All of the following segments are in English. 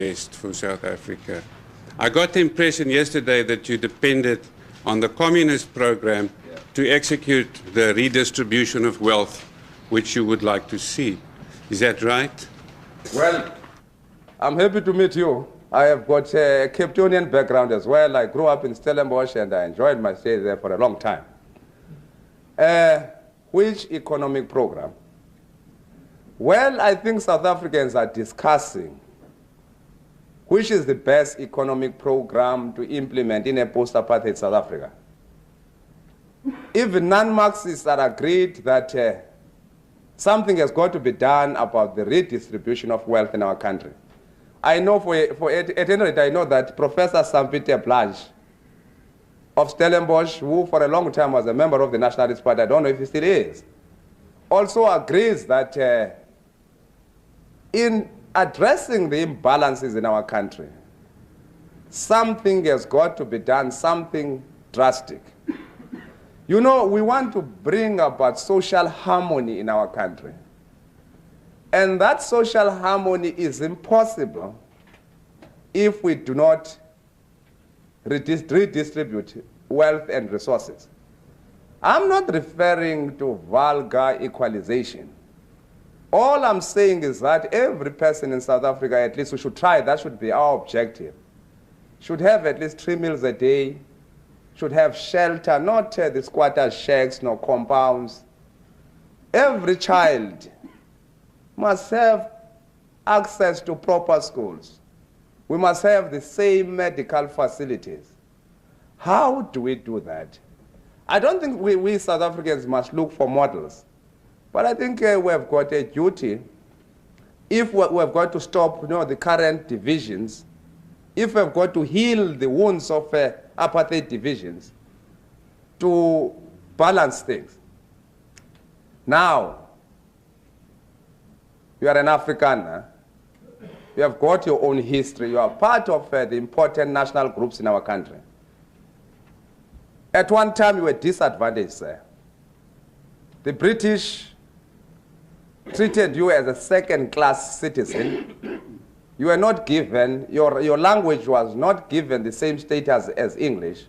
best for South Africa. I got the impression yesterday that you depended on the communist program to execute the redistribution of wealth, which you would like to see. Is that right? Well, I'm happy to meet you. I have got a Cape Townian background as well. I grew up in Stellenbosch and I enjoyed my stay there for a long time. Which economic program? Well, I think South Africans are discussing which is the best economic program to implement in a post-apartheid South Africa. Even non-Marxists are agreed that something has got to be done about the redistribution of wealth in our country. I know at any rate, I know that Professor Sampieter Blanche of Stellenbosch, who for a long time was a member of the Nationalist Party, I don't know if he still is, also agrees that in addressing the imbalances in our country, something has got to be done, something drastic. You know, we want to bring about social harmony in our country. And that social harmony is impossible if we do not redistribute wealth and resources. I'm not referring to vulgar equalization. All I'm saying is that every person in South Africa, at least we should try, that should be our objective, should have at least 3 meals a day, should have shelter, not the squatters' shacks, nor compounds. Every child must have access to proper schools. We must have the same medical facilities. How do we do that? I don't think we South Africans must look for models. But I think we have got a duty, if we have got to stop the current divisions, if we have got to heal the wounds of apartheid divisions, to balance things. Now, you are an Afrikaner. You have got your own history. You are part of the important national groups in our country. At one time, you were disadvantaged, sir. The British treated you as a second-class citizen. You were not given, your language was not given the same status as English.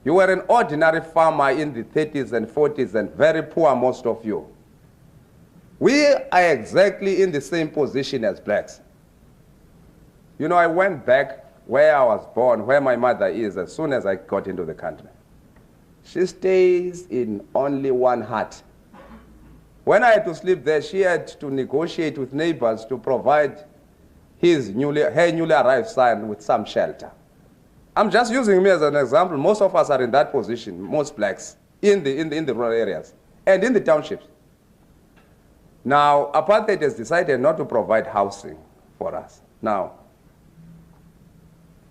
You were an ordinary farmer in the 30s and 40s and very poor, most of you. We are exactly in the same position as blacks. You know, I went back where I was born, where my mother is, as soon as I got into the country. She stays in only one hut. When I had to sleep there, she had to negotiate with neighbors to provide her newly arrived son with some shelter. I'm just using me as an example. Most of us are in that position, most blacks, in the rural areas and in the townships. Now, apartheid has decided not to provide housing for us. Now,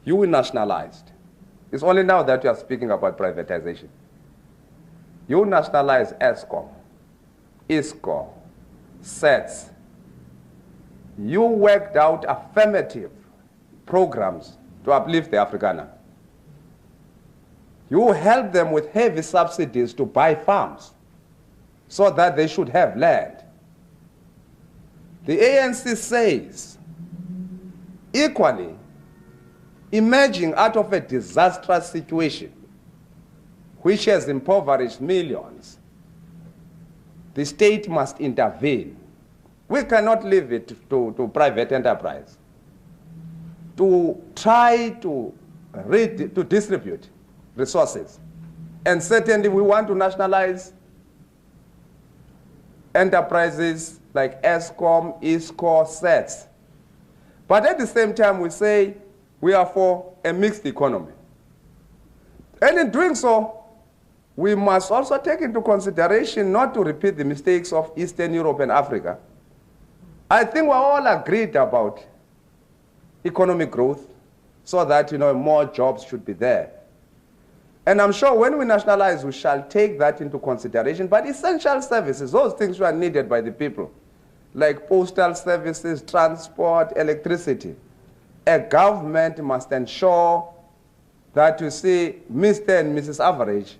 you nationalized. It's only now that you are speaking about privatization. You nationalized Eskom, ISCO, SETS. You worked out affirmative programs to uplift the Afrikaner. You helped them with heavy subsidies to buy farms so that they should have land. The ANC says, equally, emerging out of a disastrous situation which has impoverished millions, the state must intervene. We cannot leave it to private enterprise to try to distribute resources. And certainly we want to nationalize enterprises like Eskom, ISCO, SETS. But at the same time, we say we are for a mixed economy. And in doing so, we must also take into consideration not to repeat the mistakes of Eastern Europe and Africa. I think we're all agreed about economic growth so that more jobs should be there. And I'm sure when we nationalize, we shall take that into consideration. But essential services, those things which are needed by the people, like postal services, transport, electricity, a government must ensure that, you see, Mr. and Mrs. Average